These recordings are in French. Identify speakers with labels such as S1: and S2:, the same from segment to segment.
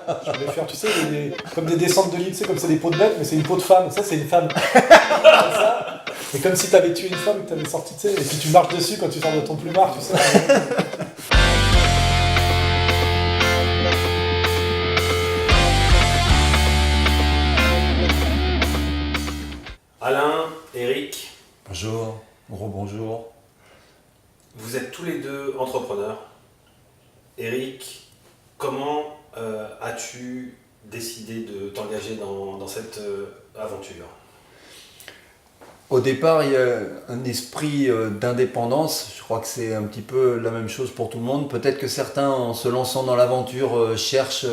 S1: Je voulais faire, tu sais, comme des descentes de lit, tu sais, comme c'est des peaux de bête, mais c'est une peau de femme. Ça, c'est une femme. Comme ça. Et comme si tu avais tué une femme et que tu avais sorti, tu sais, et puis tu marches dessus quand tu sors de ton plumard, tu sais.
S2: Alain, Eric,
S3: Bonjour, rebonjour.
S2: vous êtes tous les deux entrepreneurs. Eric, comment as-tu décidé de t'engager dans cette aventure?
S3: Au départ, il y a un esprit d'indépendance. Je crois que c'est un petit peu la même chose pour tout le monde. Peut-être que certains, en se lançant dans l'aventure, cherchent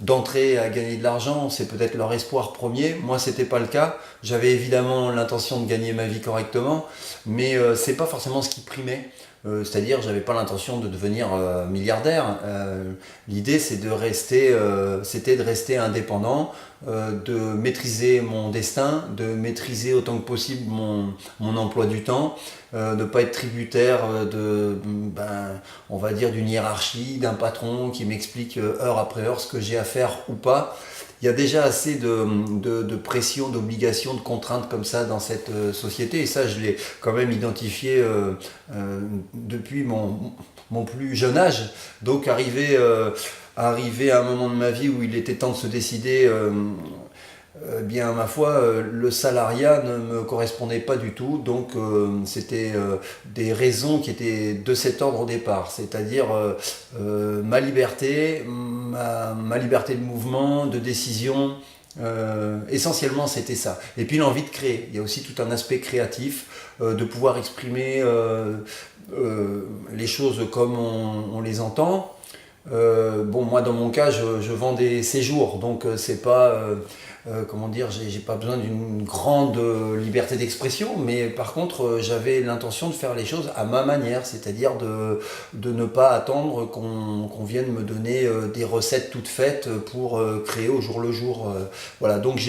S3: d'entrer à gagner de l'argent. C'est peut-être leur espoir premier. Moi, c'était pas le cas. J'avais évidemment l'intention de gagner ma vie correctement, mais c'est pas forcément ce qui primait. C'est-à-dire, j'avais pas l'intention de devenir milliardaire. L'idée, c'était de rester indépendant, de maîtriser mon destin, de maîtriser autant que possible mon emploi du temps, de ne pas être tributaire on va dire d'une hiérarchie, d'un patron qui m'explique heure après heure ce que j'ai à faire ou pas. Il y a déjà assez de pression, d'obligations, de contraintes comme ça dans cette société, et ça je l'ai quand même identifié depuis mon plus jeune âge. Donc arrivé à un moment de ma vie où il était temps de se décider, bien ma foi, le salariat ne me correspondait pas du tout, donc c'était des raisons qui étaient de cet ordre au départ, c'est-à-dire ma liberté, ma liberté de mouvement, de décision. Essentiellement c'était ça, et puis l'envie de créer. Il y a aussi tout un aspect créatif, de pouvoir exprimer les choses comme on les entend. Moi dans mon cas je vends des séjours, donc c'est pas comment dire, j'ai pas besoin d'une grande liberté d'expression, mais par contre j'avais l'intention de faire les choses à ma manière, c'est-à-dire de ne pas attendre qu'on vienne me donner des recettes toutes faites pour créer au jour le jour. Voilà, donc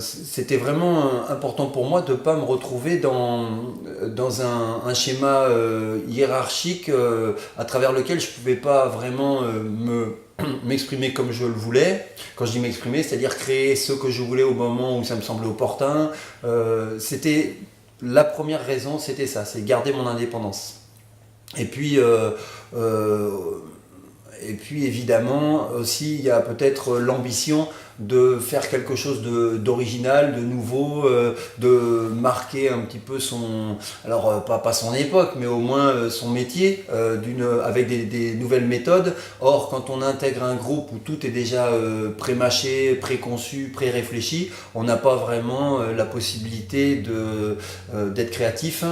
S3: c'était vraiment important pour moi de ne pas me retrouver dans un schéma hiérarchique à travers lequel je ne pouvais pas vraiment m'exprimer comme je le voulais. Quand je dis m'exprimer, c'est-à-dire créer ce que je voulais au moment où ça me semblait opportun. C'était la première raison, c'était ça, c'est garder mon indépendance. Et puis évidemment aussi il y a peut-être l'ambition de faire quelque chose d'original, de nouveau, de marquer un petit peu pas son époque, mais au moins son métier, avec des nouvelles méthodes. Or, quand on intègre un groupe où tout est déjà pré-mâché, préconçu, pré-réfléchi, on n'a pas vraiment la possibilité d'être créatif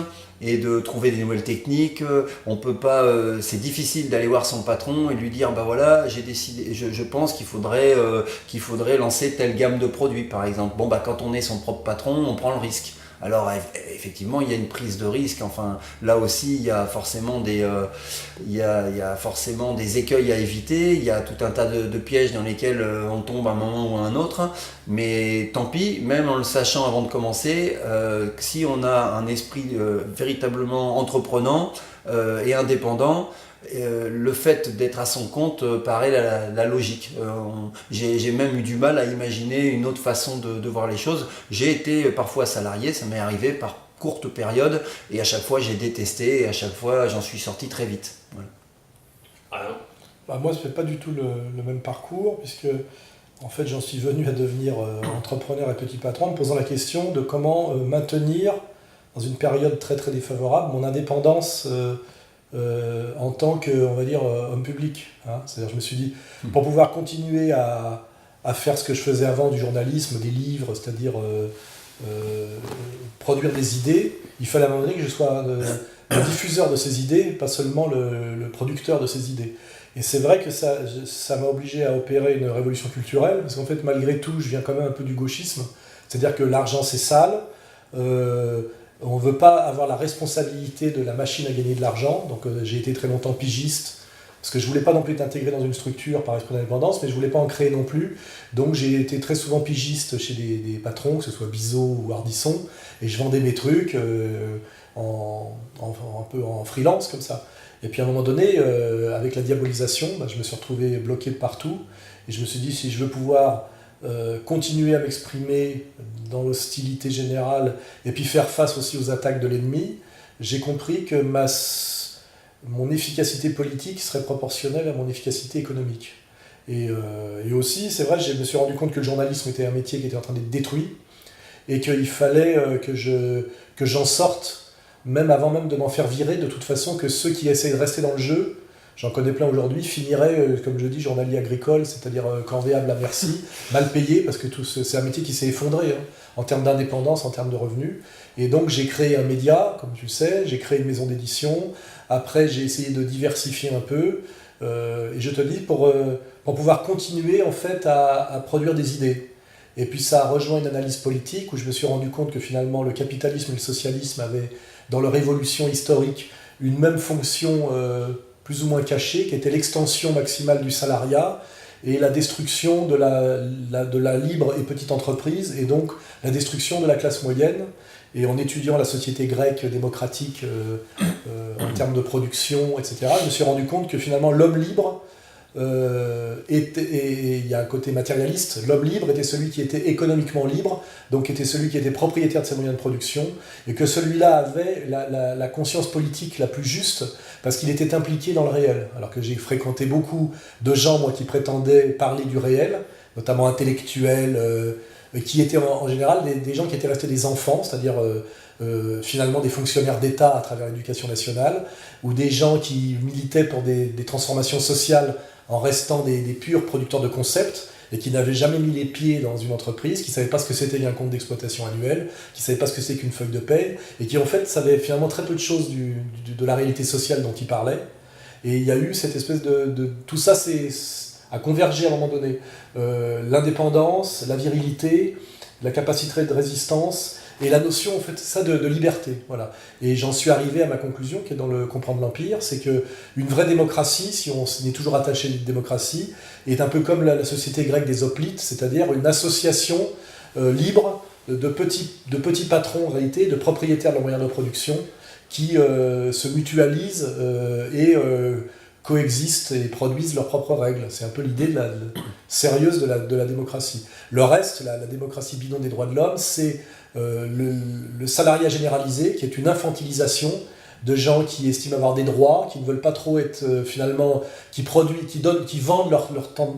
S3: et de trouver des nouvelles techniques. On peut pas, c'est difficile d'aller voir son patron et lui dire voilà, j'ai décidé, je pense qu'il faudrait lancer telle gamme de produits par exemple. Quand on est son propre patron, on prend le risque. Alors effectivement il y a une prise de risque, enfin là aussi il y a forcément des écueils à éviter, il y a tout un tas de pièges dans lesquels on tombe à un moment ou à un autre, mais tant pis, même en le sachant avant de commencer, si on a un esprit véritablement entreprenant et indépendant, le fait d'être à son compte paraît la logique. J'ai même eu du mal à imaginer une autre façon de voir les choses. J'ai été parfois salarié, ça m'est arrivé par courte période, et à chaque fois j'ai détesté, et à chaque fois j'en suis sorti très vite. Voilà.
S1: Moi, ce n'est pas du tout le même parcours, puisque en fait, j'en suis venu à devenir entrepreneur et petit patron en me posant la question de comment maintenir, dans une période très très défavorable, mon indépendance en tant que, on va dire, homme public. C'est-à-dire, je me suis dit, pour pouvoir continuer à faire ce que je faisais avant du journalisme, des livres, c'est-à-dire produire des idées, il fallait à un moment donné que je sois le diffuseur de ces idées, pas seulement le producteur de ces idées. Et c'est vrai que ça m'a obligé à opérer une révolution culturelle, parce qu'en fait, malgré tout, je viens quand même un peu du gauchisme, c'est-à-dire que l'argent, c'est sale, on ne veut pas avoir la responsabilité de la machine à gagner de l'argent, donc j'ai été très longtemps pigiste, parce que je ne voulais pas non plus être intégré dans une structure par esprit d'indépendance, mais je ne voulais pas en créer non plus, donc j'ai été très souvent pigiste chez des patrons, que ce soit Bizot ou Ardisson, et je vendais mes trucs, un peu en freelance comme ça. Et puis à un moment donné, avec la diabolisation, je me suis retrouvé bloqué de partout. Et je me suis dit, si je veux pouvoir continuer à m'exprimer dans l'hostilité générale et puis faire face aussi aux attaques de l'ennemi, j'ai compris que mon efficacité politique serait proportionnelle à mon efficacité économique. Et aussi, c'est vrai, je me suis rendu compte que le journalisme était un métier qui était en train d'être détruit et qu'il fallait que j'en sorte, même avant même de m'en faire virer, de toute façon, que ceux qui essaient de rester dans le jeu, j'en connais plein aujourd'hui, finiraient, comme je dis, journalier agricole, c'est-à-dire corvéable à merci, mal payé, parce que c'est un métier qui s'est effondré en termes d'indépendance, en termes de revenus. Et donc j'ai créé un média, comme tu le sais, j'ai créé une maison d'édition, après j'ai essayé de diversifier un peu, et je te dis, pour pouvoir continuer en fait à produire des idées. Et puis ça a rejoint une analyse politique où je me suis rendu compte que finalement le capitalisme et le socialisme avaient, dans leur évolution historique, une même fonction plus ou moins cachée, qui était l'extension maximale du salariat et la destruction de la libre et petite entreprise, et donc la destruction de la classe moyenne. Et en étudiant la société grecque démocratique en termes de production, etc., je me suis rendu compte que finalement l'homme libre, et il y a un côté matérialiste, l'homme libre était celui qui était économiquement libre, donc était celui qui était propriétaire de ses moyens de production, et que celui-là avait la conscience politique la plus juste, parce qu'il était impliqué dans le réel. Alors que j'ai fréquenté beaucoup de gens, moi, qui prétendaient parler du réel, notamment intellectuels, qui étaient en général des gens qui étaient restés des enfants, c'est-à-dire finalement des fonctionnaires d'État à travers l'éducation nationale, ou des gens qui militaient pour des transformations sociales en restant des purs producteurs de concepts, et qui n'avaient jamais mis les pieds dans une entreprise, qui ne savaient pas ce que c'était qu'un compte d'exploitation annuel, qui ne savaient pas ce que c'était qu'une feuille de paie, et qui en fait savaient finalement très peu de choses de la réalité sociale dont ils parlaient. Et il y a eu cette espèce de tout ça a convergé à un moment donné. L'indépendance, la virilité, la capacité de résistance, et la notion en fait ça de liberté, voilà. Et j'en suis arrivé à ma conclusion qui est dans le Comprendre l'Empire, c'est que une vraie démocratie, si on est toujours attaché à une démocratie, est un peu comme la société grecque des hoplites, c'est-à-dire une association libre de petits patrons en réalité, de propriétaires de leurs moyens de production, qui se mutualisent et coexistent et produisent leurs propres règles. C'est un peu l'idée sérieuse de la démocratie. Le reste, la démocratie bidon des droits de l'homme, c'est le salariat généralisé, qui est une infantilisation de gens qui estiment avoir des droits, qui ne veulent pas trop être finalement, qui vendent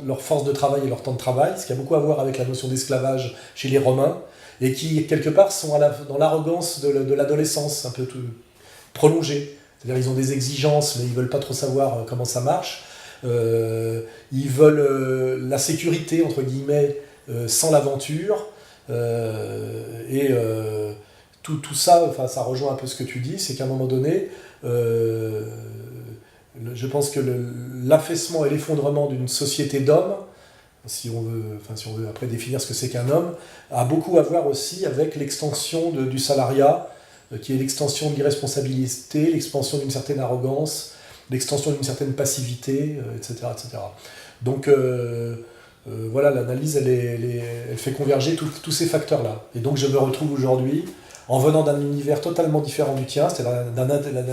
S1: leur force de travail et leur temps de travail, ce qui a beaucoup à voir avec la notion d'esclavage chez les Romains, et qui quelque part sont dans l'arrogance de l'adolescence, un peu prolongée. C'est-à-dire ils ont des exigences, mais ils ne veulent pas trop savoir comment ça marche. Ils veulent la sécurité, entre guillemets, sans l'aventure. Tout ça, enfin, ça rejoint un peu ce que tu dis, c'est qu'à un moment donné, je pense que l'affaissement et l'effondrement d'une société d'hommes, si on veut après définir ce que c'est qu'un homme, a beaucoup à voir aussi avec l'extension du salariat, qui est l'extension de l'irresponsabilité, l'expansion d'une certaine arrogance, l'extension d'une certaine passivité, etc., etc. Donc voilà, l'analyse, elle fait converger tous ces facteurs-là. Et donc je me retrouve aujourd'hui, en venant d'un univers totalement différent du tien, c'est-à-dire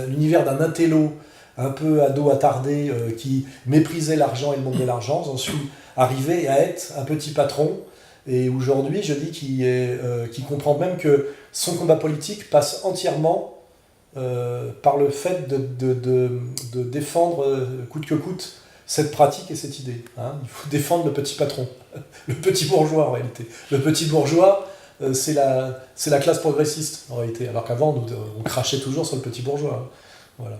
S1: l'univers d'un intello un peu ado attardé qui méprisait l'argent et le monde de l'argent. J'en suis arrivé à être un petit patron, et aujourd'hui je dis qui comprend même que son combat politique passe entièrement par le fait de défendre coûte que coûte cette pratique et cette idée. Il faut défendre le petit patron, le petit bourgeois en réalité. Le petit bourgeois, c'est la classe progressiste en réalité, alors qu'avant on crachait toujours sur le petit bourgeois. Voilà.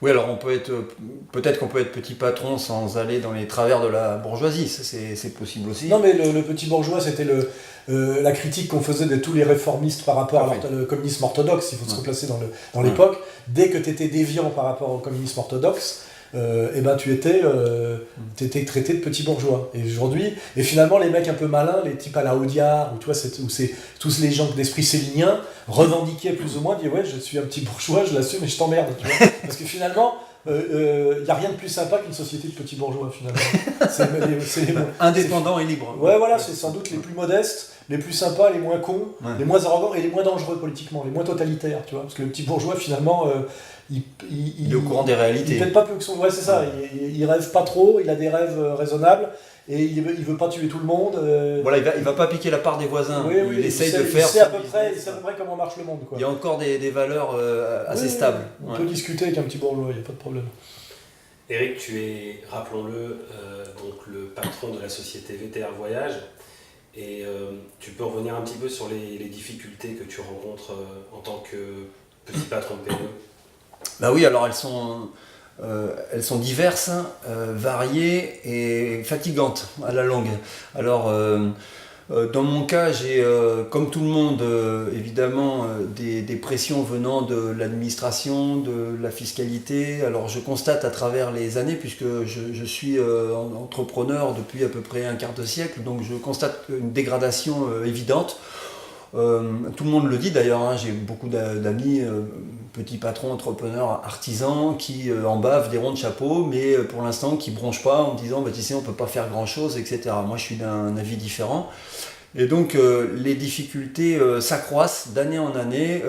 S3: Oui, alors peut-être qu'on peut être petit patron sans aller dans les travers de la bourgeoisie, ça, c'est possible aussi.
S1: Non, mais le petit bourgeois, c'était la critique qu'on faisait de tous les réformistes par rapport à le communisme orthodoxe, il faut se replacer dans l'époque. Dès que tu étais déviant par rapport au communisme orthodoxe, tu étais traité de petit bourgeois. Et aujourd'hui, et finalement les mecs un peu malins, les types à la Audiard, où c'est tous les gens d'esprit célinien, revendiquaient plus ou moins, disaient ouais, je suis un petit bourgeois, je l'assume, mais je t'emmerde, tu vois. Parce que finalement, il n'y a rien de plus sympa qu'une société de petits bourgeois, finalement. C'est les mots.
S3: Indépendant et libre.
S1: Ouais, voilà, c'est sans doute les plus modestes, les plus sympas, les moins cons,
S3: Ouais.
S1: les moins arrogants et les moins dangereux politiquement, les moins totalitaires, tu vois. Parce que le petit bourgeois, finalement,
S3: Il est au courant des
S1: il
S3: réalités.
S1: pète pas plus que son... Ouais, c'est ça, il rêve pas trop, il a des rêves raisonnables, et il veut pas tuer tout le monde.
S3: Voilà, il va pas piquer la part des voisins.
S1: Oui, oui,
S3: il essaye de
S1: il
S3: faire.
S1: sait à peu près comment marche le monde, quoi.
S3: Il y a encore des valeurs assez
S1: Oui,
S3: stables.
S1: On
S3: Ouais.
S1: peut discuter avec un petit bourgeois, il n'y a pas de problème.
S2: Éric, tu es, rappelons-le, donc le patron de la société VTR Voyage. Et tu peux revenir un petit peu sur les difficultés que tu rencontres en tant que petit patron de PME.
S3: Bah oui, alors elles sont diverses, variées et fatigantes à la longue. Alors, dans mon cas, j'ai, comme tout le monde, évidemment, des pressions venant de l'administration, de la fiscalité. Alors, je constate à travers les années, puisque je suis entrepreneur depuis à peu près un quart de siècle, donc je constate une dégradation évidente. Tout le monde le dit d'ailleurs, hein, j'ai beaucoup d'amis, petits patrons, entrepreneurs, artisans qui en bavent des ronds de chapeau, mais pour l'instant qui bronchent pas en me disant bah, tu sais on peut pas faire grand chose, etc. Moi je suis d'un avis différent. Et donc les difficultés s'accroissent d'année en année.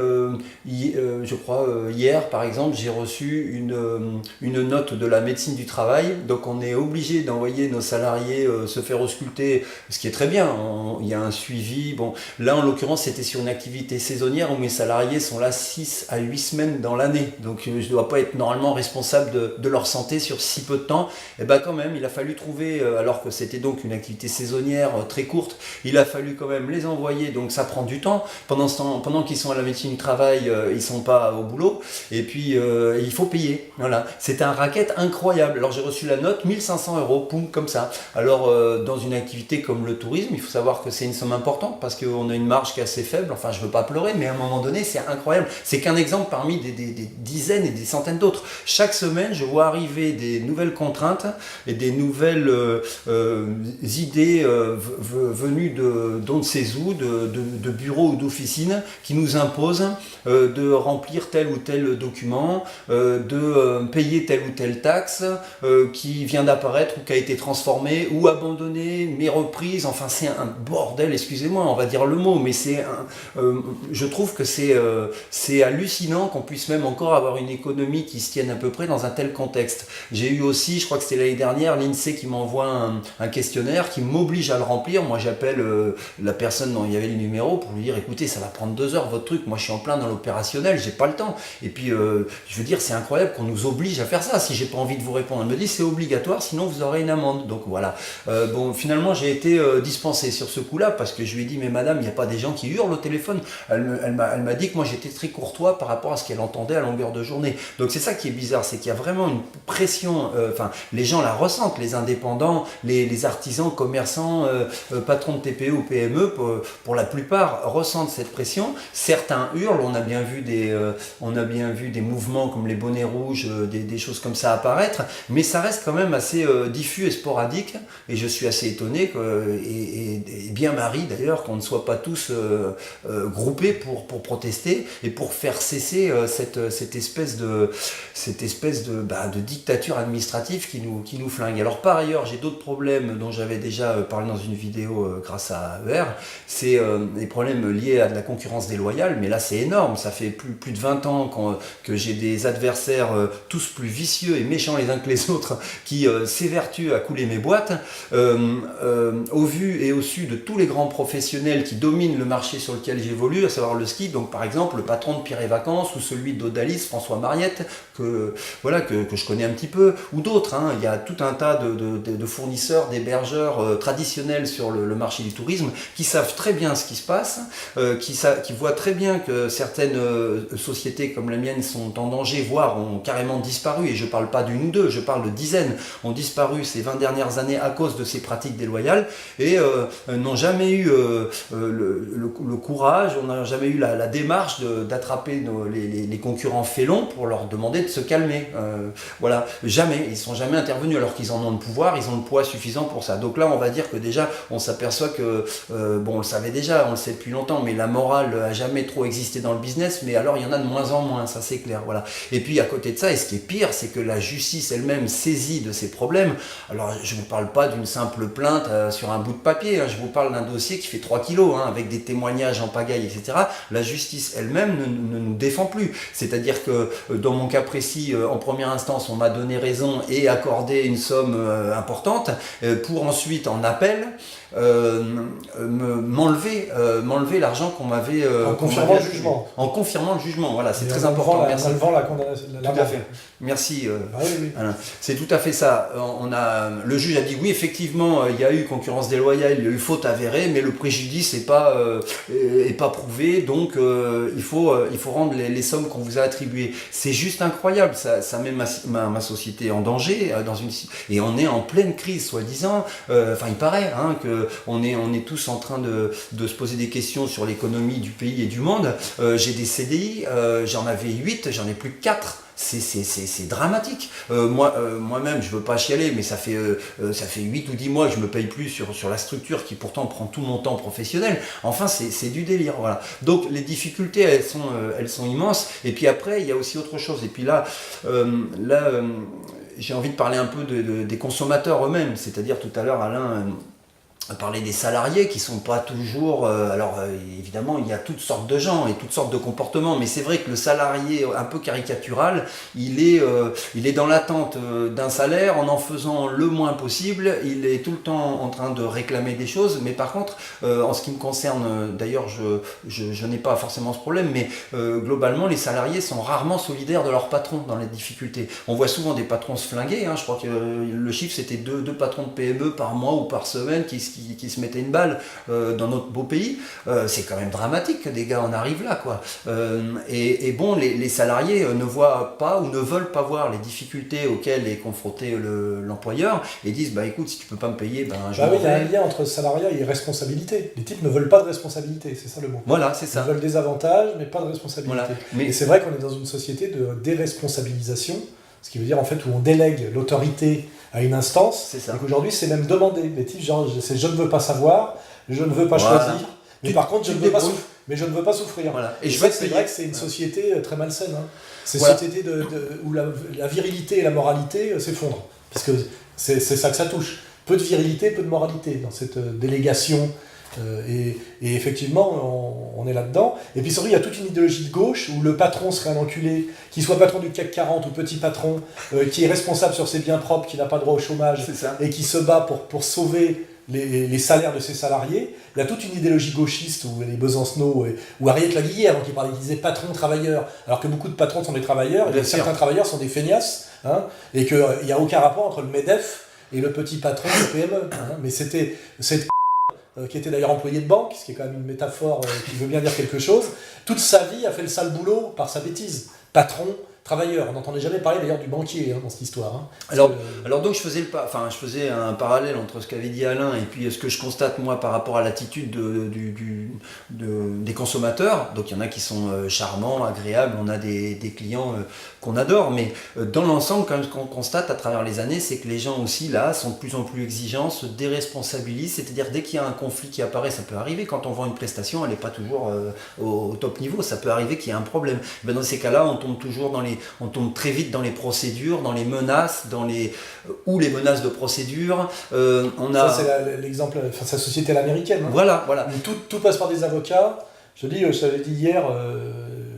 S3: Je crois hier par exemple j'ai reçu une note de la médecine du travail. Donc on est obligé d'envoyer nos salariés se faire ausculter, ce qui est très bien. Il y a un suivi. Bon, là en l'occurrence c'était sur une activité saisonnière où mes salariés sont là 6 à 8 semaines dans l'année. Donc je ne dois pas être normalement responsable de leur santé sur si peu de temps. Et bien quand même il a fallu trouver, alors que c'était donc une activité saisonnière très courte, il a fallu quand même les envoyer, donc ça prend du temps. Pendant ce temps, pendant qu'ils sont à la médecine du travail, ils sont pas au boulot. Et puis il faut payer. Voilà, c'est un racket incroyable. Alors j'ai reçu la note 1500 €, poum, comme ça. Alors dans une activité comme le tourisme, il faut savoir que c'est une somme importante parce qu'on a une marge qui est assez faible. Enfin, je veux pas pleurer, mais à un moment donné, c'est incroyable. C'est qu'un exemple parmi des dizaines et des centaines d'autres. Chaque semaine, je vois arriver des nouvelles contraintes et des nouvelles idées venues d'on ne sait où, de bureaux ou d'officines qui nous imposent de remplir tel ou tel document, de payer telle ou telle taxe qui vient d'apparaître ou qui a été transformée ou abandonnée, mais reprise. Enfin, c'est un bordel, excusez-moi, on va dire le mot, mais je trouve que c'est hallucinant qu'on puisse même encore avoir une économie qui se tienne à peu près dans un tel contexte. J'ai eu aussi, je crois que c'était l'année dernière, l'INSEE qui m'envoie un questionnaire qui m'oblige à le remplir. Moi, j'appelle la personne dont il y avait le numéro pour lui dire écoutez, ça va prendre 2 heures votre truc, moi je suis en plein dans l'opérationnel, j'ai pas le temps. Et puis je veux dire, c'est incroyable qu'on nous oblige à faire ça. Si j'ai pas envie de vous répondre, elle me dit c'est obligatoire, sinon vous aurez une amende. Donc voilà. Bon, finalement j'ai été dispensé sur ce coup-là parce que je lui ai dit mais madame, il n'y a pas des gens qui hurlent au téléphone. Elle m'a dit que moi j'étais très courtois par rapport à ce qu'elle entendait à longueur de journée. Donc c'est ça qui est bizarre, c'est qu'il y a vraiment une pression, les gens la ressentent, les indépendants, les artisans, commerçants, patrons de TPE ou PME, pour la plupart ressentent cette pression. Certains hurlent, on a bien vu des mouvements comme les bonnets rouges, des choses comme ça apparaître, mais ça reste quand même assez diffus et sporadique, et je suis assez étonné et bien Marie d'ailleurs qu'on ne soit pas tous groupés pour protester et pour faire cesser cette espèce de dictature administrative qui nous flingue. Alors par ailleurs j'ai d'autres problèmes dont j'avais déjà parlé dans une vidéo grâce à ER, c'est des problèmes liés à de la concurrence déloyale, mais là c'est énorme, ça fait plus de 20 ans que j'ai des adversaires tous plus vicieux et méchants les uns que les autres qui s'évertuent à couler mes boîtes, au vu et au su de tous les grands professionnels qui dominent le marché sur lequel j'évolue, à savoir le ski, donc par exemple le patron de Pierre et Vacances ou celui d'Odalis, François Mariette, que je connais un petit peu, ou d'autres, hein. Il y a tout un tas de fournisseurs, d'hébergeurs traditionnels sur le marché du tourisme qui savent très bien ce qui se passe, qui voient très bien que certaines sociétés comme la mienne sont en danger, voire ont carrément disparu, et je ne parle pas d'une ou deux, je parle de dizaines, ont disparu ces 20 dernières années à cause de ces pratiques déloyales, et n'ont jamais eu le courage, on n'a jamais eu la démarche d'attraper les concurrents félons pour leur demander de se calmer. Voilà, jamais, ils ne sont jamais intervenus alors qu'ils en ont le pouvoir, ils ont le poids suffisant pour ça. Donc là, on va dire que déjà, on s'aperçoit que bon, on le savait déjà, on le sait depuis longtemps, mais la morale a jamais trop existé dans le business, mais alors il y en a de moins en moins, ça c'est clair, voilà. Et puis à côté de ça, et ce qui est pire, c'est que la justice elle-même saisit de ces problèmes. Alors je vous parle pas d'une simple plainte sur un bout de papier, hein, je vous parle d'un dossier qui fait 3 kilos, hein, avec des témoignages en pagaille, etc. La justice elle-même ne nous défend plus. C'est-à-dire que dans mon cas précis, en première instance, on m'a donné raison et accordé une somme importante, pour ensuite en appel m'enlever l'argent qu'on m'avait
S1: en confirmant le jugement.
S3: En confirmant le jugement, voilà, c'est très
S1: En
S3: important.
S1: enlevant la condamnation.
S3: Tout à fait. Merci.
S1: Oui.
S3: Alain. C'est tout à fait ça. Le juge a dit oui, effectivement, il y a eu concurrence déloyale, il y a eu faute avérée, mais le préjudice n'est pas prouvé, donc il faut rendre les sommes qu'on vous a attribuées. C'est juste incroyable, ça met ma société en danger, et on est en pleine crise, soi-disant. Enfin, il paraît qu'on est tous en train de se poser des questions sur l'économie du pays et du monde. J'ai des CDI, j'en avais 8, j'en ai plus que 4. C'est dramatique. Moi-même, je veux pas chialer, mais ça fait 8 ou 10 mois que je me paye plus sur la structure qui pourtant prend tout mon temps professionnel. Enfin, c'est du délire. Voilà. Donc les difficultés, elles sont immenses. Et puis après, il y a aussi autre chose. Et puis là, j'ai envie de parler un peu des consommateurs eux-mêmes. C'est-à-dire tout à l'heure, Alain parler des salariés qui sont pas toujours... évidemment, il y a toutes sortes de gens et toutes sortes de comportements, mais c'est vrai que le salarié un peu caricatural, il est dans l'attente d'un salaire en faisant le moins possible, il est tout le temps en train de réclamer des choses, mais par contre, en ce qui me concerne, d'ailleurs, je n'ai pas forcément ce problème, mais globalement, les salariés sont rarement solidaires de leur patron dans les difficultés. On voit souvent des patrons se flinguer, je crois que le chiffre, c'était deux patrons de PME par mois ou par semaine qui se mettaient une balle dans notre beau pays. C'est quand même dramatique que des gars en arrivent là, quoi. Et bon, les salariés ne voient pas ou ne veulent pas voir les difficultés auxquelles est confronté l'employeur et disent, bah écoute, si tu peux pas me payer, je m'en vais.
S1: Il y a un lien entre salariat et responsabilité. Les types ne veulent pas de responsabilité, c'est ça le mot.
S3: Voilà, c'est ça.
S1: Ils veulent des avantages, mais pas de responsabilité.
S3: Voilà.
S1: Et c'est vrai qu'on est dans une société de déresponsabilisation, ce qui veut dire en fait où on délègue l'autorité à une instance.
S3: C'est ça.
S1: Donc aujourd'hui, c'est même demandé. Les types, genre, je ne veux pas savoir, je ne veux pas choisir, mais par contre, je ne veux pas souffrir.
S3: Voilà. Et
S1: c'est vrai que c'est une société très malsaine. C'est une société où la virilité et la moralité s'effondrent. Parce que c'est ça que ça touche. Peu de virilité, peu de moralité dans cette délégation. Et effectivement, on est là-dedans. Et puis surtout, il y a toute une idéologie de gauche où le patron serait un enculé, qu'il soit patron du CAC 40 ou petit patron, qui est responsable sur ses biens propres, qui n'a pas droit au chômage, et qui se bat pour sauver les salaires de ses salariés. Il y a toute une idéologie gauchiste où les Besancenot, ou Ariette Laguillière, qui disait patron-travailleur, alors que beaucoup de patrons sont des travailleurs, et certains travailleurs sont des feignasses, et qu'il n'y a aucun rapport entre le MEDEF et le petit patron de PME. Mais c'était cette qui était d'ailleurs employé de banque, ce qui est quand même une métaphore qui veut bien dire quelque chose, toute sa vie a fait le sale boulot par sa bêtise. Patron, travailleur. On n'entendait jamais parler d'ailleurs du banquier dans cette histoire.
S3: Alors donc je faisais un parallèle entre ce qu'avait dit Alain et puis ce que je constate moi par rapport à l'attitude des consommateurs. Donc il y en a qui sont charmants, agréables, on a des clients qu'on adore, mais dans l'ensemble, quand même, ce qu'on constate à travers les années, c'est que les gens aussi là sont de plus en plus exigeants, se déresponsabilisent, c'est-à-dire dès qu'il y a un conflit qui apparaît, ça peut arriver quand on vend une prestation, elle n'est pas toujours au top niveau, ça peut arriver qu'il y ait un problème. Dans ces cas-là, on tombe très vite dans les procédures, dans les menaces, ou les menaces de procédure.
S1: Ça, c'est l'exemple, sa société américaine.
S3: Voilà.
S1: Tout passe par des avocats. Je t'avais dit hier,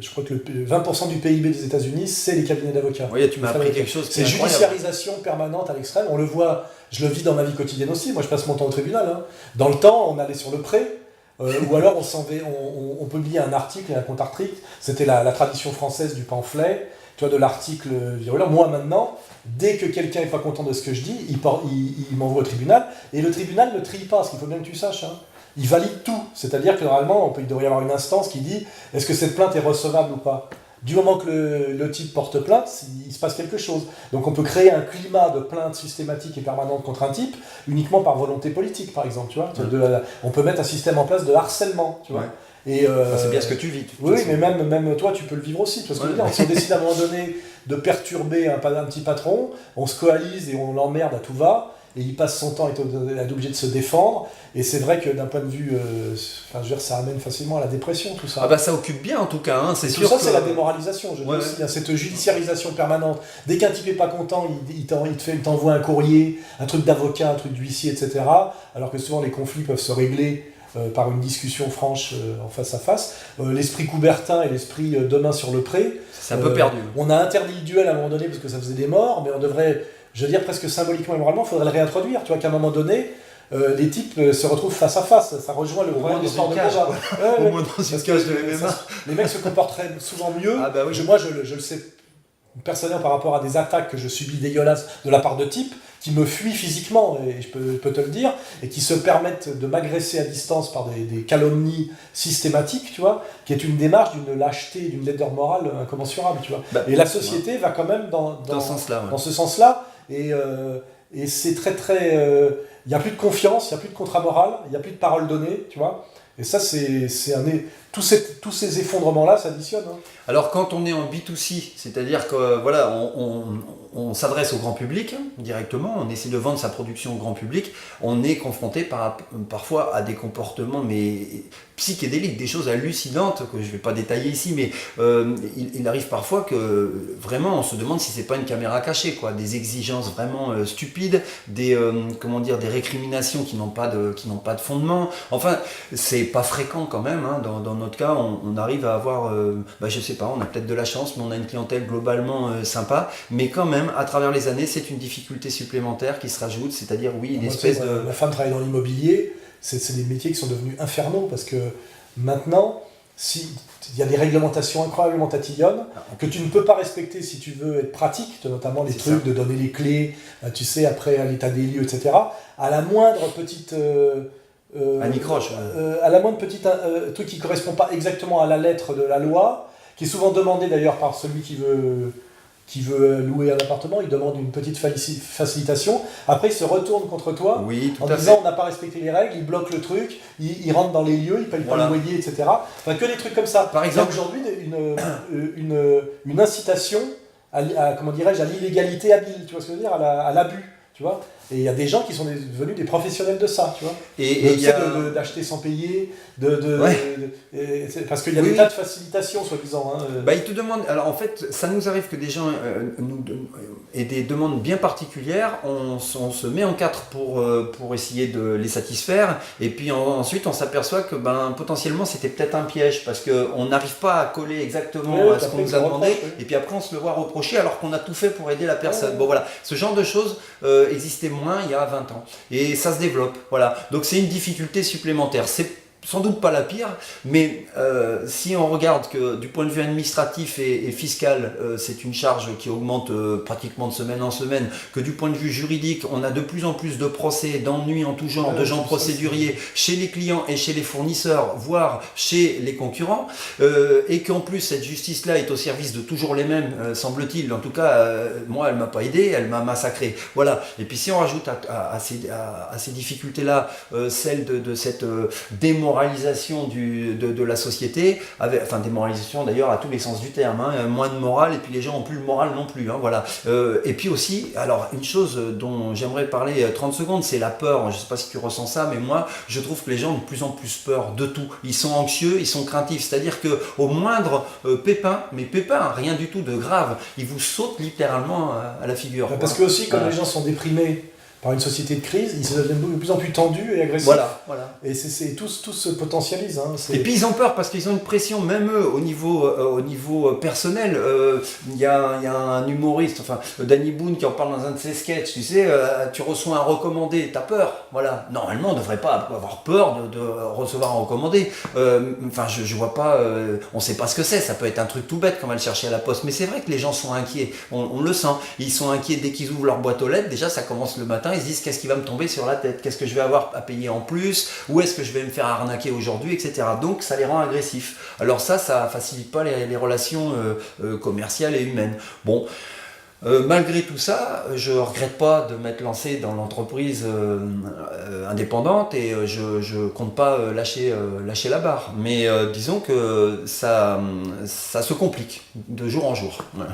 S1: je crois que 20% du PIB des États-Unis, c'est les cabinets d'avocats.
S3: Oui, tu m'as appris quelque chose.
S1: C'est judiciarisation permanente à l'extrême. On le voit, je le vis dans ma vie quotidienne aussi. Moi, je passe mon temps au tribunal. Dans le temps, on allait sur le pré. Ou alors on publiait un article et un contre-article. C'était la tradition française du pamphlet, de l'article virulent. Moi maintenant, dès que quelqu'un n'est pas content de ce que je dis, il m'envoie au tribunal. Et le tribunal ne trie pas, parce qu'il faut bien que tu saches. Il valide tout. C'est-à-dire que normalement, il devrait y avoir une instance qui dit est-ce que cette plainte est recevable ou pas. Du moment que le type porte plainte, il se passe quelque chose. Donc on peut créer un climat de plainte systématique et permanente contre un type uniquement par volonté politique, par exemple. On peut mettre un système en place de harcèlement. Et
S3: c'est bien ce que tu vis.
S1: Oui, mais même toi, tu peux le vivre aussi. Parce que si on décide à un moment donné de perturber un petit patron, on se coalise et on l'emmerde à tout va. et il passe son temps à être obligé de se défendre. Et c'est vrai que d'un point de vue, ça amène facilement à la dépression, tout ça.
S3: Ah bah ça occupe bien en tout cas, hein, c'est sûr.
S1: Tout ça,
S3: que...
S1: c'est la démoralisation. Je dis aussi, il y a cette judiciarisation permanente. Dès qu'un type n'est pas content, il t'envoie un courrier, un truc d'avocat, un truc d'huissier, etc. Alors que souvent les conflits peuvent se régler par une discussion franche en face à face. L'esprit Coubertin et l'esprit Demain sur le pré.
S3: C'est un peu perdu.
S1: On a interdit le duel à un moment donné parce que ça faisait des morts, mais on devrait, je veux dire presque symboliquement et moralement, il faudrait le réintroduire. Tu vois qu'à un moment donné, les types se retrouvent face à face. Ça rejoint le problème des sports de combat.
S3: Au moins dans une cage de MMA.
S1: Les mecs se comporteraient souvent mieux.
S3: Ah bah oui.
S1: Moi, je le sais personnellement par rapport à des attaques que je subis dégueulasses de la part de types qui me fuient physiquement, et je peux te le dire, et qui se permettent de m'agresser à distance par des calomnies systématiques, tu vois, qui est une démarche d'une lâcheté, d'une laideur morale incommensurable, tu vois. Et la société va quand même dans ce sens-là, et c'est très très... Il n'y a plus de confiance, il n'y a plus de contrat-morale, il n'y a plus de parole donnée, tu vois. Et ça, tous ces effondrements-là s'additionnent. Hein.
S3: Alors quand on est en B2C, c'est-à-dire que voilà, on s'adresse au grand public directement, on essaie de vendre sa production au grand public, on est confronté parfois à des comportements psychédéliques, des choses hallucinantes que je ne vais pas détailler ici, mais il arrive parfois que vraiment on se demande si c'est pas une caméra cachée, quoi, des exigences vraiment stupides, des récriminations qui n'ont pas de fondement. Enfin, c'est pas fréquent quand même. Hein. Dans notre cas, on arrive à avoir, je sais pas, on a peut-être de la chance, mais on a une clientèle globalement sympa. Mais quand même, à travers les années, c'est une difficulté supplémentaire qui se rajoute, c'est-à-dire une espèce de...
S1: Ma femme travaille dans l'immobilier, c'est des métiers qui sont devenus infernaux parce que maintenant, il y a des réglementations incroyablement tatillonnes que tu ne peux pas respecter si tu veux être pratique, notamment les trucs de donner les clés, tu sais, après à l'état des lieux, etc. À la moindre petite... à la moindre petite truc qui ne correspond pas exactement à la lettre de la loi, qui est souvent demandé d'ailleurs par celui qui veut louer un appartement, il demande une petite facilitation, après il se retourne contre toi en disant on n'a pas respecté les règles, il bloque le truc, il rentre dans les lieux, il paye pas le loyer, etc. Enfin que des trucs comme ça.
S3: Par exemple,
S1: il y a aujourd'hui une incitation à l'illégalité habile, tu vois ce que je veux dire, à l'abus, tu vois. Et il y a des gens qui sont devenus des professionnels de ça, tu vois. Et d'acheter sans payer, parce qu'il y a des tas de facilitations, soi-disant. Hein.
S3: Ils te demandent... Alors en fait, ça nous arrive que des gens aient des demandes bien particulières, on se met en quatre pour essayer de les satisfaire, et puis ensuite on s'aperçoit que potentiellement c'était peut-être un piège, parce qu'on n'arrive pas à coller exactement à ce qu'on nous a demandé, et puis après on se le voit reprocher alors qu'on a tout fait pour aider la personne. Bon voilà, ce genre de choses existait moins il y a 20 ans. Et ça se développe. Voilà. Donc c'est une difficulté supplémentaire. C'est sans doute pas la pire, mais si on regarde que du point de vue administratif et fiscal, c'est une charge qui augmente pratiquement de semaine en semaine, que du point de vue juridique, on a de plus en plus de procès, d'ennuis en tout genre, de gens procéduriers chez les clients et chez les fournisseurs, voire chez les concurrents, et qu'en plus cette justice-là est au service de toujours les mêmes, semble-t-il. En tout cas, moi, elle m'a pas aidé, elle m'a massacré. Voilà. Et puis si on rajoute à ces difficultés-là celle de cette démoralisation de la société, démoralisation d'ailleurs à tous les sens du terme, hein, moins de morale, et puis les gens n'ont plus le moral non plus, hein, voilà. Et puis aussi, alors une chose dont j'aimerais parler 30 secondes, c'est la peur. Je ne sais pas si tu ressens ça, mais moi je trouve que les gens ont de plus en plus peur de tout. Ils sont anxieux, ils sont craintifs, c'est-à-dire qu'au moindre pépin, rien du tout de grave, ils vous sautent littéralement à la figure.
S1: Parce que aussi, comme les gens sont déprimés par une société de crise, ils se deviennent de plus en plus tendus et agressifs.
S3: Voilà.
S1: Et tous se potentialisent. Hein.
S3: Et puis ils ont peur parce qu'ils ont une pression, même eux, au niveau personnel. Il y a un humoriste, Danny Boone, qui en parle dans un de ses sketchs. Tu sais, tu reçois un recommandé, t'as peur. Voilà. Normalement, on ne devrait pas avoir peur de recevoir un recommandé. Je vois pas. On ne sait pas ce que c'est. Ça peut être un truc tout bête qu'on va le chercher à la poste. Mais c'est vrai que les gens sont inquiets. On le sent. Ils sont inquiets dès qu'ils ouvrent leur boîte aux lettres. Déjà, ça commence le matin. Ils se disent qu'est-ce qui va me tomber sur la tête, qu'est-ce que je vais avoir à payer en plus, où est-ce que je vais me faire arnaquer aujourd'hui, etc. Donc ça les rend agressifs. Alors ça facilite pas les relations commerciales et humaines. Bon, malgré tout ça, je regrette pas de m'être lancé dans l'entreprise indépendante, et je compte pas lâcher la barre. Mais disons que ça se complique de jour en jour. Voilà.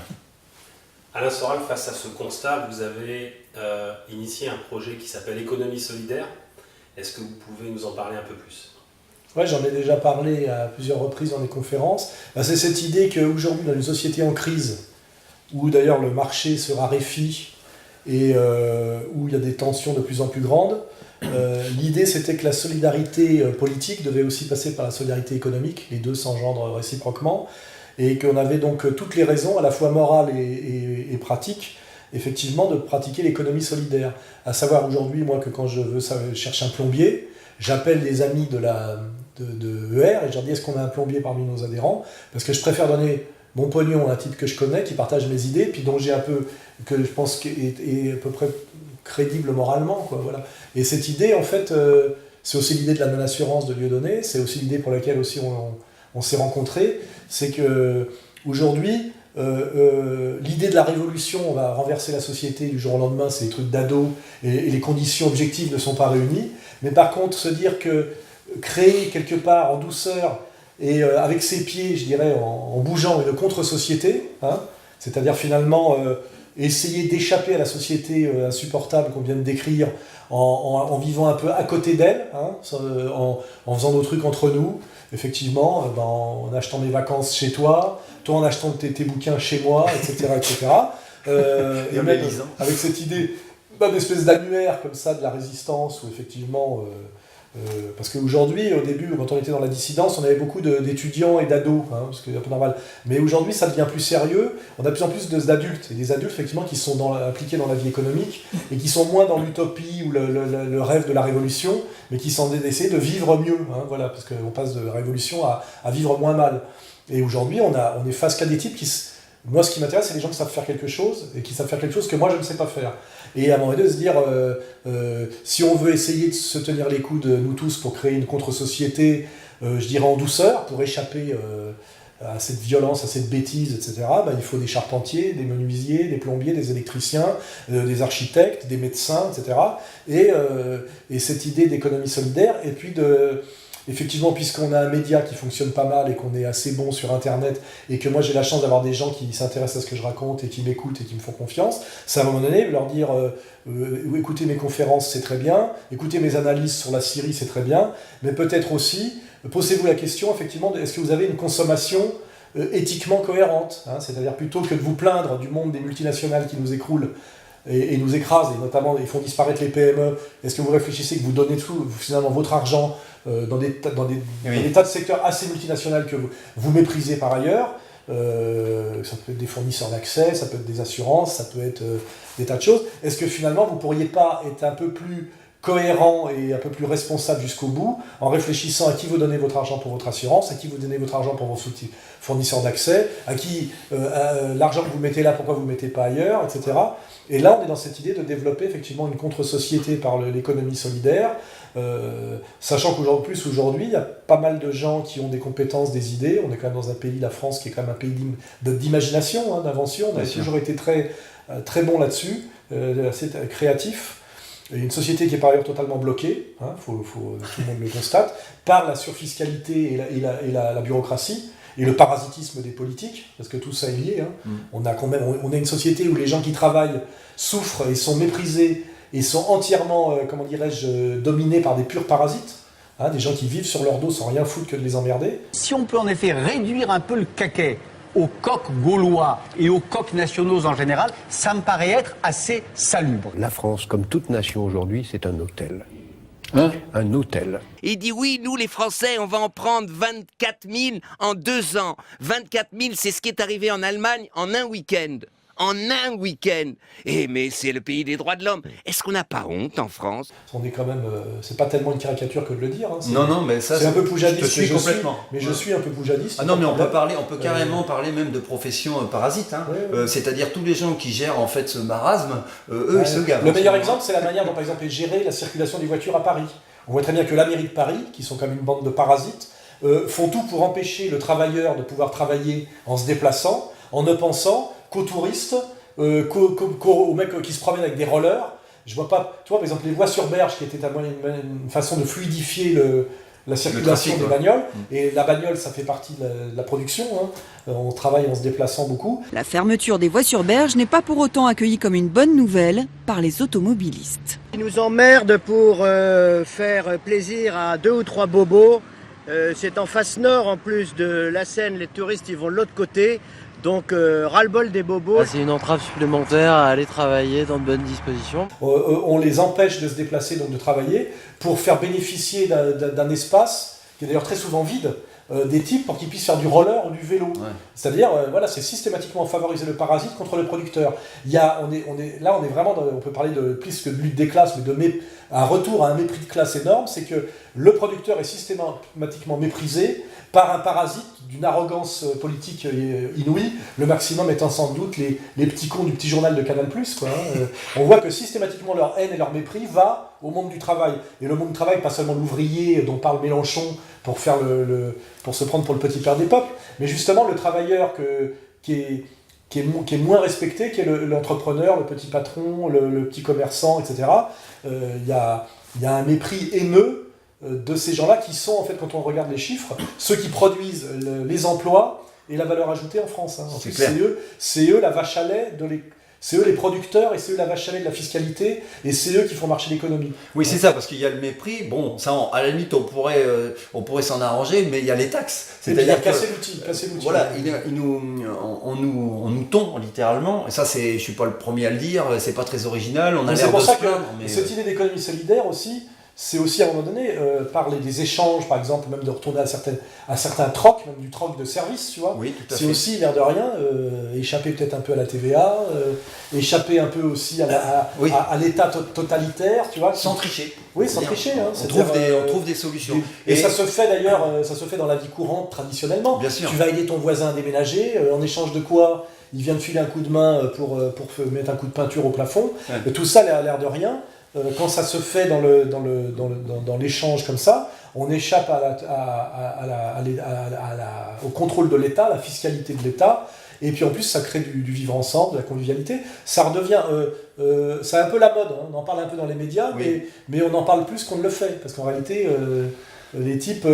S2: Alain Soral, face à ce constat, vous avez initié un projet qui s'appelle Économie solidaire. Est-ce que vous pouvez nous en parler un peu plus ?
S1: Ouais, j'en ai déjà parlé à plusieurs reprises dans des conférences. C'est cette idée qu'aujourd'hui, dans une société en crise, où d'ailleurs le marché se raréfie et où il y a des tensions de plus en plus grandes, l'idée c'était que la solidarité politique devait aussi passer par la solidarité économique, les deux s'engendrent réciproquement, et qu'on avait donc toutes les raisons, à la fois morales et pratiques, effectivement, de pratiquer l'économie solidaire. À savoir aujourd'hui, moi, que quand je veux chercher un plombier, j'appelle les amis de ER et je leur dis est-ce qu'on a un plombier parmi nos adhérents, parce que je préfère donner mon pognon à un type que je connais, qui partage mes idées, puis dont j'ai un peu, que je pense est à peu près crédible moralement, quoi, voilà. Et cette idée, en fait, c'est aussi l'idée de la non-assurance de Dieudonné, c'est aussi l'idée pour laquelle aussi on s'est rencontrés, c'est que aujourd'hui, l'idée de la révolution, on va renverser la société du jour au lendemain, c'est des trucs d'ado, et les conditions objectives ne sont pas réunies, mais par contre, se dire que créer quelque part en douceur, et avec ses pieds, je dirais, en bougeant une contre-société, hein, c'est-à-dire finalement essayer d'échapper à la société insupportable qu'on vient de décrire en vivant un peu à côté d'elle, hein, en faisant nos trucs entre nous, effectivement, en achetant mes vacances chez toi en achetant tes bouquins chez moi, etc. etc. Et même avec cette idée d'espèce d'annuaire comme ça de la résistance, où effectivement... parce qu'aujourd'hui, au début, quand on était dans la dissidence, on avait beaucoup d'étudiants et d'ados, hein, ce qui est un peu normal. Mais aujourd'hui, ça devient plus sérieux. On a de plus en plus d'adultes, et des adultes effectivement qui sont impliqués dans la vie économique et qui sont moins dans l'utopie ou le rêve de la révolution, mais qui essaient de vivre mieux, hein, voilà, parce qu'on passe de la révolution à vivre moins mal. Et aujourd'hui, on est face qu'à des types qui... Moi, ce qui m'intéresse, c'est les gens qui savent faire quelque chose, et qui savent faire quelque chose que moi, je ne sais pas faire. Et à un moment donné, de se dire, si on veut essayer de se tenir les coudes, nous tous, pour créer une contre-société, je dirais en douceur, pour échapper à cette violence, à cette bêtise, etc., il faut des charpentiers, des menuisiers, des plombiers, des électriciens, des architectes, des médecins, etc. Et cette idée d'économie solidaire, et puis effectivement, puisqu'on a un média qui fonctionne pas mal et qu'on est assez bon sur Internet, et que moi j'ai la chance d'avoir des gens qui s'intéressent à ce que je raconte et qui m'écoutent et qui me font confiance, c'est à un moment donné leur dire écoutez mes conférences, c'est très bien, écoutez mes analyses sur la Syrie, c'est très bien, mais peut-être aussi, posez-vous la question, effectivement, est-ce que vous avez une consommation éthiquement cohérente, hein, c'est-à-dire plutôt que de vous plaindre du monde des multinationales qui nous écroulent et nous écrasent, et notamment ils font disparaître les PME, est-ce que vous réfléchissez que vous donnez finalement votre argent dans des tas de secteurs assez multinationaux que vous méprisez par ailleurs, ça peut être des fournisseurs d'accès, ça peut être des assurances, ça peut être des tas de choses. Est-ce que finalement vous ne pourriez pas être un peu plus cohérent et un peu plus responsable jusqu'au bout, en réfléchissant à qui vous donnez votre argent pour votre assurance, à qui vous donnez votre argent pour vos fournisseurs d'accès, à qui l'argent que vous mettez là, pourquoi vous ne le mettez pas ailleurs, etc. Et là, on est dans cette idée de développer effectivement une contre-société par l'économie solidaire, sachant qu'aujourd'hui, il y a pas mal de gens qui ont des compétences, des idées. On est quand même dans un pays, la France, qui est quand même un pays d'imagination, hein, d'invention. On a toujours été très, très bon là-dessus, assez créatif. Et une société qui est par ailleurs totalement bloquée, hein, tout le monde le constate, par la surfiscalité et la bureaucratie, et le parasitisme des politiques, parce que tout ça est lié. Hein. On a une société où les gens qui travaillent souffrent et sont méprisés, et sont entièrement, dominés par des purs parasites, hein, des gens qui vivent sur leur dos sans rien foutre que de les emmerder.
S4: Si on peut en effet réduire un peu le caquet aux coqs gaulois et aux coqs nationaux en général, ça me paraît être assez salubre.
S5: La France, comme toute nation aujourd'hui, c'est un hôtel. Hein? Un hôtel.
S6: Il dit oui, nous les Français, on va en prendre 24 000 en 2 ans. 24 000, c'est ce qui est arrivé en Allemagne en un week-end. En un week-end. Mais c'est le pays des droits de l'homme. Est-ce qu'on n'a pas honte en France ?
S1: On est quand même, c'est pas tellement une caricature que de le dire. Hein,
S3: non, mais ça,
S1: c'est un peu poujadiste.
S3: Je te suis complètement.
S1: Je suis un peu poujadiste.
S3: Ah non, mais on peut carrément parler même de profession parasite. Hein. C'est-à-dire tous les gens qui gèrent en fait ce marasme, ils se gavent.
S1: Le meilleur exemple, c'est la manière dont, par exemple, est gérée la circulation des voitures à Paris. On voit très bien que la mairie de Paris, qui sont comme une bande de parasites, font tout pour empêcher le travailleur de pouvoir travailler en se déplaçant, en ne pensant qu'aux touristes, aux mecs qui se promènent avec des rollers. Je vois pas, tu vois, par exemple, les voies sur berge, qui étaient une façon de fluidifier la circulation
S3: trafic,
S1: des bagnoles. Et la bagnole, ça fait partie de la production. Hein. On travaille en se déplaçant beaucoup.
S7: La fermeture des voies sur berge n'est pas pour autant accueillie comme une bonne nouvelle par les automobilistes.
S8: Ils nous emmerdent pour faire plaisir à 2 ou 3 bobos. C'est en face nord en plus de la Seine, les touristes ils vont de l'autre côté. Donc ras-le-bol des bobos.
S9: C'est une entrave supplémentaire à aller travailler dans de bonnes dispositions.
S1: On les empêche de se déplacer, donc de travailler, pour faire bénéficier d'un espace, qui est d'ailleurs très souvent vide, des types pour qu'ils puissent faire du roller ou du vélo. Ouais. C'est-à-dire, voilà, c'est systématiquement favoriser le parasite contre le producteur. On est vraiment on peut parler de plus que de lutte des classes, mais un retour à un mépris de classe énorme, c'est que le producteur est systématiquement méprisé par un parasite d'une arrogance politique inouïe, le maximum étant sans doute les petits cons du petit journal de Canal+. Quoi, hein. On voit que systématiquement leur haine et leur mépris va au monde du travail. Et le monde du travail, pas seulement l'ouvrier dont parle Mélenchon pour se prendre pour le petit père des peuples, mais justement le travailleur qui est moins respecté, qui est l'entrepreneur, le petit patron, le petit commerçant, etc. Il y a un mépris haineux de ces gens-là qui sont, en fait, quand on regarde les chiffres, ceux qui produisent les emplois et la valeur ajoutée en France. Hein. En fait, c'est eux la vache à lait c'est eux les producteurs et c'est eux la vache à lait de la fiscalité et c'est eux qui font marcher l'économie.
S3: Oui, c'est ça, parce qu'il y a le mépris. Bon, ça, à la limite, on pourrait s'en arranger, mais il y a les taxes.
S1: C'est-à-dire casser l'outil.
S3: Voilà, on nous tond littéralement. Et ça, je suis pas le premier à le dire. C'est pas très original. On a l'air de se plaindre. Mais
S1: cette idée d'économie solidaire aussi. C'est aussi à un moment donné parler des échanges, par exemple, même de retourner à certains trocs, même du troc de service, tu vois.
S3: Oui, tout à fait.
S1: C'est aussi, l'air de rien, échapper peut-être un peu à la TVA, échapper un peu aussi à l'État totalitaire, tu vois.
S3: Sans tricher.
S1: Oui, sans tricher. Hein,
S3: on trouve des solutions.
S1: Et ça se fait d'ailleurs, dans la vie courante, traditionnellement.
S3: Bien sûr.
S1: Tu vas aider ton voisin à déménager, en échange de quoi il vient de filer un coup de main pour mettre un coup de peinture au plafond. Ouais. Tout ça a l'air de rien. Quand ça se fait dans l'échange comme ça, on échappe au contrôle de l'État, à la fiscalité de l'État, et puis en plus ça crée du vivre ensemble, de la convivialité. Ça redevient, c'est un peu la mode, hein. On en parle un peu dans les médias, oui. mais on en parle plus qu'on ne le fait, parce qu'en réalité, les types,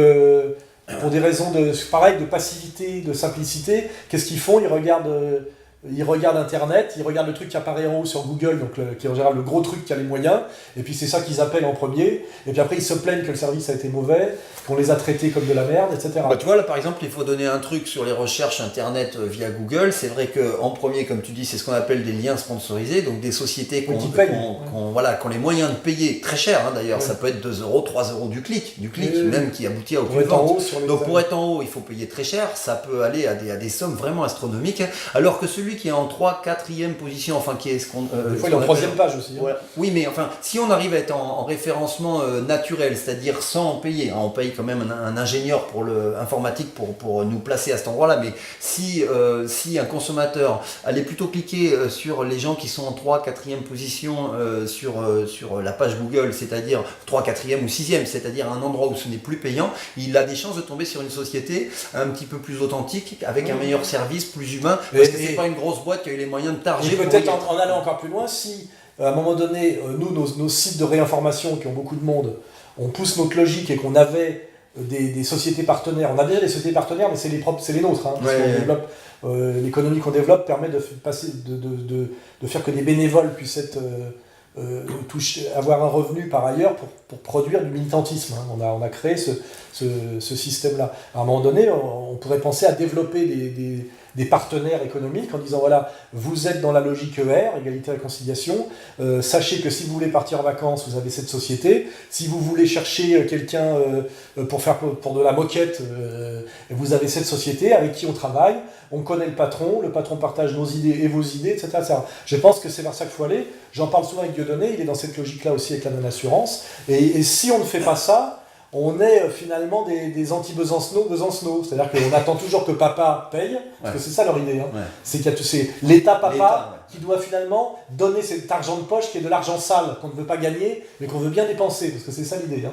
S1: pour des raisons de passivité, de simplicité, qu'est-ce qu'ils font ? Ils regardent Internet, ils regardent le truc qui apparaît en haut sur Google, donc qui est en général le gros truc qui a les moyens, et puis c'est ça qu'ils appellent en premier, et puis après ils se plaignent que le service a été mauvais, qu'on les a traités comme de la merde, etc.
S3: Tu vois, là par exemple, il faut donner un truc sur les recherches Internet via Google. C'est vrai qu'en premier, comme tu dis, c'est ce qu'on appelle des liens sponsorisés, donc des sociétés qui ont les moyens de payer très cher, hein, d'ailleurs, ça peut être 2 euros, 3 euros du clic, même qui aboutit à aucune vente. Donc pour être en haut, il faut payer très cher, ça peut aller à des sommes vraiment astronomiques, alors que celui qui est en 3, 4e position, enfin qui est ce qu'on...
S1: des fois il est en 3e page aussi. Hein.
S3: Voilà. Oui, mais enfin, si on arrive à être en référencement naturel, c'est-à-dire sans payer, hein, on paye quand même un ingénieur informatique pour nous placer à cet endroit-là, mais si un consommateur allait plutôt cliquer sur les gens qui sont en 3, 4e position sur la page Google, c'est-à-dire 3, 4e ou 6e, c'est-à-dire un endroit où ce n'est plus payant, il a des chances de tomber sur une société un petit peu plus authentique, avec un meilleur service, plus humain, parce que c'est pas une grosse boîte qui a eu les moyens de targer.
S1: Et peut-être en allant encore plus loin, si à un moment donné, nous, nos sites de réinformation qui ont beaucoup de monde, on pousse notre logique et qu'on avait des sociétés partenaires, on a déjà des sociétés partenaires, mais c'est les nôtres, hein, parce qu'on développe, l'économie qu'on développe permet de faire que des bénévoles puissent être avoir un revenu par ailleurs pour produire du militantisme. Hein. On a créé ce système-là. À un moment donné, on pourrait penser à développer des partenaires économiques en disant voilà, vous êtes dans la logique ER, égalité et réconciliation, sachez que si vous voulez partir en vacances, vous avez cette société, si vous voulez chercher quelqu'un pour de la moquette, vous avez cette société avec qui on travaille, on connaît le patron partage nos idées et vos idées, etc. etc. Je pense que c'est vers ça qu'il faut aller. J'en parle souvent avec Dieudonné, il est dans cette logique-là aussi avec la non-assurance, et si on ne fait pas ça, on est finalement des anti-Besancenot, c'est-à-dire qu'on attend toujours que papa paye, parce que c'est ça leur idée. Hein. Ouais. C'est qu'il y a l'État papa, qui doit finalement donner cet argent de poche qui est de l'argent sale, qu'on ne veut pas gagner, mais qu'on veut bien dépenser, parce que c'est ça l'idée.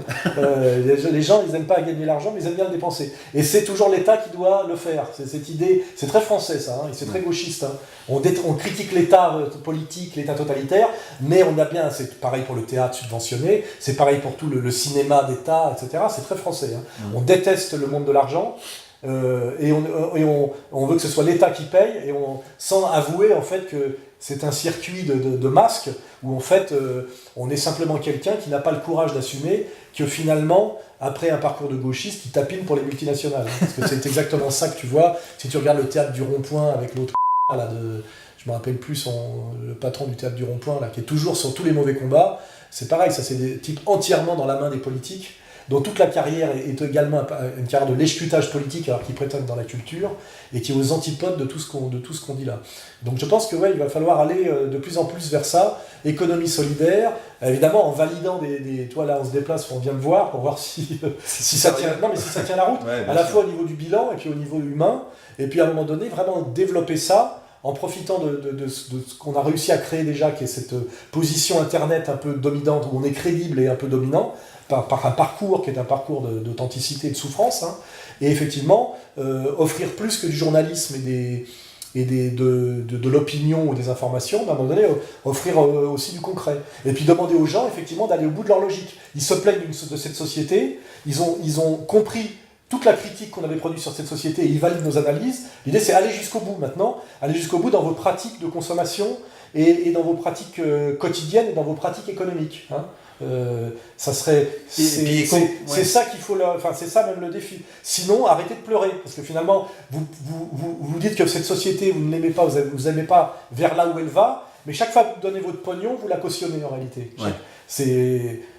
S1: Les gens, ils n'aiment pas gagner l'argent, mais ils aiment bien le dépenser. Et c'est toujours l'État qui doit le faire. C'est cette idée, c'est très français ça, et c'est très gauchiste. On critique l'État politique, l'État totalitaire, mais on a bien, c'est pareil pour le théâtre subventionné, c'est pareil pour tout le cinéma d'État, etc. C'est très français. On déteste le monde de l'argent. Et on veut que ce soit l'État qui paye, et sans avouer en fait que c'est un circuit de masques où en fait on est simplement quelqu'un qui n'a pas le courage d'assumer que finalement, après un parcours de gauchiste, il tapine pour les multinationales. Parce que c'est exactement ça que tu vois si tu regardes le théâtre du Rond-Point avec l'autre là je me rappelle plus le patron du théâtre du Rond-Point là, qui est toujours sur tous les mauvais combats. C'est pareil, ça c'est des types entièrement dans la main des politiques, dont toute la carrière est également une carrière de lèche-cutage politique, alors qu'ils prétendent dans la culture, et qui est aux antipodes de tout ce qu'on dit là. Donc je pense que il va falloir aller de plus en plus vers ça, économie solidaire, évidemment en validant toi là on se déplace, on vient me voir pour voir si ça tient, non mais si ça tient la route, à la fois au niveau du bilan et puis au niveau humain, et puis à un moment donné vraiment développer ça, en profitant de ce qu'on a réussi à créer déjà, qui est cette position internet un peu dominante, où on est crédible et un peu dominant, par un parcours qui est un parcours d'authenticité et de souffrance, et effectivement offrir plus que du journalisme et de l'opinion ou des informations, à un moment donné offrir aussi du concret. Et puis demander aux gens effectivement d'aller au bout de leur logique. Ils se plaignent de cette société, ils ont compris toute la critique qu'on avait produite sur cette société et ils valident nos analyses. L'idée c'est aller jusqu'au bout maintenant, aller jusqu'au bout dans vos pratiques de consommation et dans vos pratiques quotidiennes et dans vos pratiques économiques. Ça serait, c'est ça qu'il faut, c'est ça même le défi. Sinon, arrêtez de pleurer, parce que finalement, vous dites que cette société, vous ne l'aimez pas, vous n'aimez pas vers là où elle va, mais chaque fois que vous donnez votre pognon, vous la cautionnez en réalité. Ouais.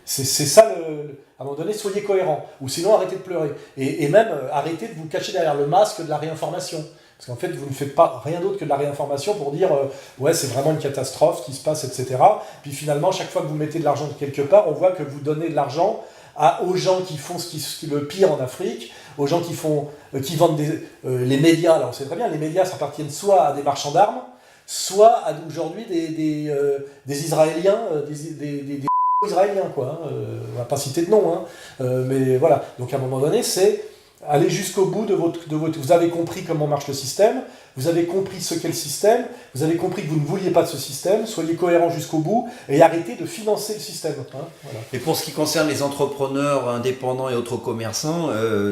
S1: C'est ça, à un moment donné, soyez cohérents, ou sinon arrêtez de pleurer. Et même arrêtez de vous cacher derrière le masque de la réinformation. Parce qu'en fait, vous ne faites pas rien d'autre que de la réinformation pour dire ouais, c'est vraiment une catastrophe qui se passe, etc. Puis finalement, chaque fois que vous mettez de l'argent quelque part, on voit que vous donnez de l'argent aux gens qui font ce qui le pire en Afrique, aux gens qui vendent les médias. Alors on sait très bien, les médias ça appartiennent soit à des marchands d'armes, soit à aujourd'hui des Israéliens, des Israéliens, quoi. On va pas citer de nom, mais voilà. Donc à un moment donné, c'est aller jusqu'au bout de votre... Vous avez compris comment marche le système, vous avez compris ce qu'est le système, vous avez compris que vous ne vouliez pas de ce système, soyez cohérents jusqu'au bout et arrêtez de financer le système. Voilà.
S3: Et pour ce qui concerne les entrepreneurs indépendants et autres commerçants,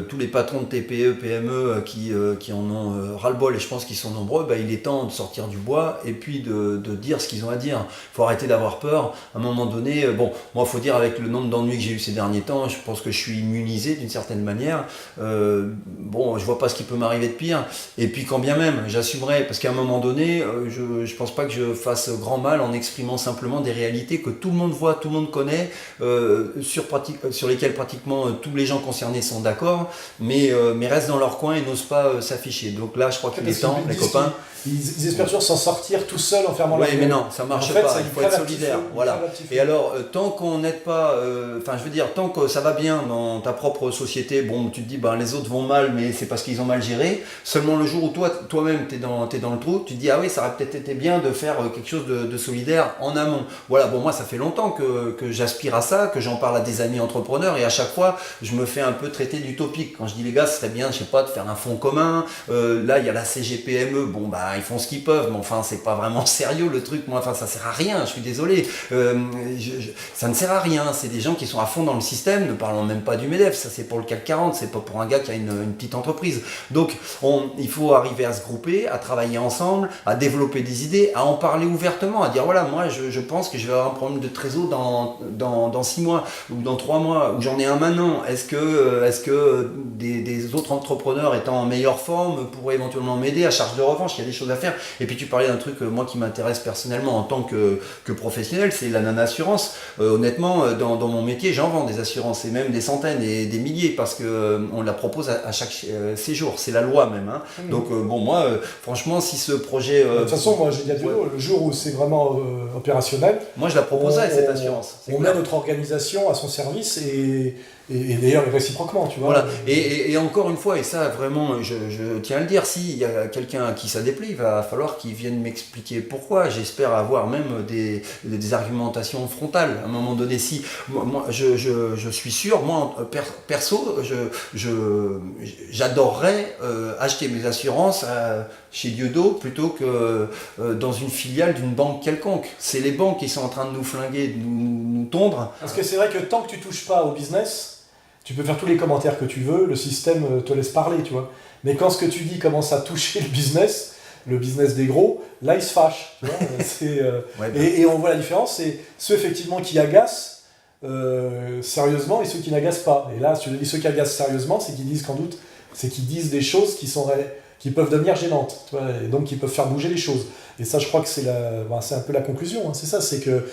S3: tous les patrons de TPE, PME qui en ont ras-le-bol, et je pense qu'ils sont nombreux, il est temps de sortir du bois et puis de dire ce qu'ils ont à dire. Il faut arrêter d'avoir peur. À un moment donné, moi il faut dire avec le nombre d'ennuis que j'ai eu ces derniers temps, je pense que je suis immunisé d'une certaine manière. Je vois pas ce qui peut m'arriver de pire. Et puis quand bien même, j'assumerai, parce qu'à un moment donné, je pense pas que je fasse grand mal en exprimant simplement des réalités que tout le monde voit, tout le monde connaît, sur lesquelles pratiquement tous les gens concernés sont d'accord, mais restent dans leur coin et n'osent pas s'afficher. Donc là, je crois qu'il est temps, les copains.
S1: Ils espèrent toujours s'en sortir tout seuls en fermant la gueule.
S3: Oui, mais non, ça marche pas, il faut être solidaire. Voilà. Et alors, tant qu'on n'aide pas, tant que ça va bien dans ta propre société, tu te dis, les autres vont mal, mais c'est parce qu'ils ont mal géré. Seulement le jour où toi-même t'es dans le trou, tu te dis, ah oui, ça aurait peut-être été bien de faire quelque chose de solidaire en amont. Voilà, moi, ça fait longtemps que j'aspire à ça, que j'en parle à des amis entrepreneurs, et à chaque fois, je me fais un peu traiter d'utopique. Quand je dis, les gars, ce serait bien, je sais pas, de faire un fonds commun. Là, il y a la CGPME, ils font ce qu'ils peuvent, mais enfin, c'est pas vraiment sérieux le truc. Moi, ça sert à rien, je suis désolé. Ça ne sert à rien. C'est des gens qui sont à fond dans le système, ne parlons même pas du MEDEF. Ça, c'est pour le CAC 40, c'est pas pour un gars qui a une petite entreprise. Donc, il faut arriver à se grouper, à travailler ensemble, à développer des idées, à en parler ouvertement, à dire voilà, moi, je pense que je vais avoir un problème de trésor dans 6 mois ou dans 3 mois, ou j'en ai un maintenant. Est-ce que des autres entrepreneurs étant en meilleure forme pourraient éventuellement m'aider à charge de revanche? Il y a des choses à faire. Et puis tu parlais d'un truc moi qui m'intéresse personnellement en tant que professionnel, c'est la non-assurance. Honnêtement, dans mon métier, j'en vends des assurances, et même des centaines et des milliers, parce que on la propose propose à chaque séjour. C'est la loi même. Hein. Donc bon, moi, franchement, si ce projet...
S1: De toute façon, moi j'ai dit à Dieudo, le jour où c'est vraiment opérationnel,
S3: moi je la proposerai cette assurance.
S1: On met notre organisation à son service et d'ailleurs réciproquement, tu vois.
S3: Voilà. Et encore une fois, et ça vraiment, je tiens à le dire, s'il y a quelqu'un à qui ça déplaît, il va falloir qu'il vienne m'expliquer pourquoi. J'espère avoir même des argumentations frontales à un moment donné. Si moi, je suis sûr, moi perso, j'adorerais acheter mes assurances chez Dieudo plutôt que dans une filiale d'une banque quelconque. C'est les banques qui sont en train de nous flinguer, de nous tondre.
S1: Parce que c'est vrai que tant que tu touches pas au business, tu peux faire tous les commentaires que tu veux, le système te laisse parler, tu vois. Mais quand ce que tu dis commence à toucher le business des gros, là ils se fâchent. Tu vois. Et on voit la différence, c'est ceux effectivement qui agacent sérieusement et ceux qui n'agacent pas. Et là, ceux qui agacent sérieusement, c'est qu'ils disent des choses qui peuvent devenir gênantes, tu vois, et donc qui peuvent faire bouger les choses. Et ça, je crois que c'est un peu la conclusion. Hein. C'est ça, c'est que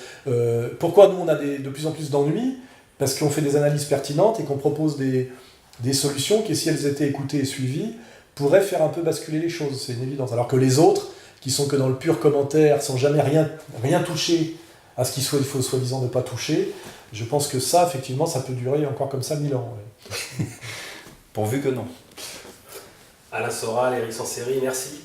S1: pourquoi nous on a de plus en plus d'ennuis, parce qu'on fait des analyses pertinentes et qu'on propose des solutions qui, si elles étaient écoutées et suivies, pourraient faire un peu basculer les choses, c'est une évidence. Alors que les autres, qui sont que dans le pur commentaire, sans jamais rien toucher à ce qu'il faut soi-disant ne pas toucher, je pense que ça, effectivement, ça peut durer encore comme ça 1000 ans. Ouais.
S3: Pourvu que non.
S2: Alain Soral, Éric Sanséry, merci.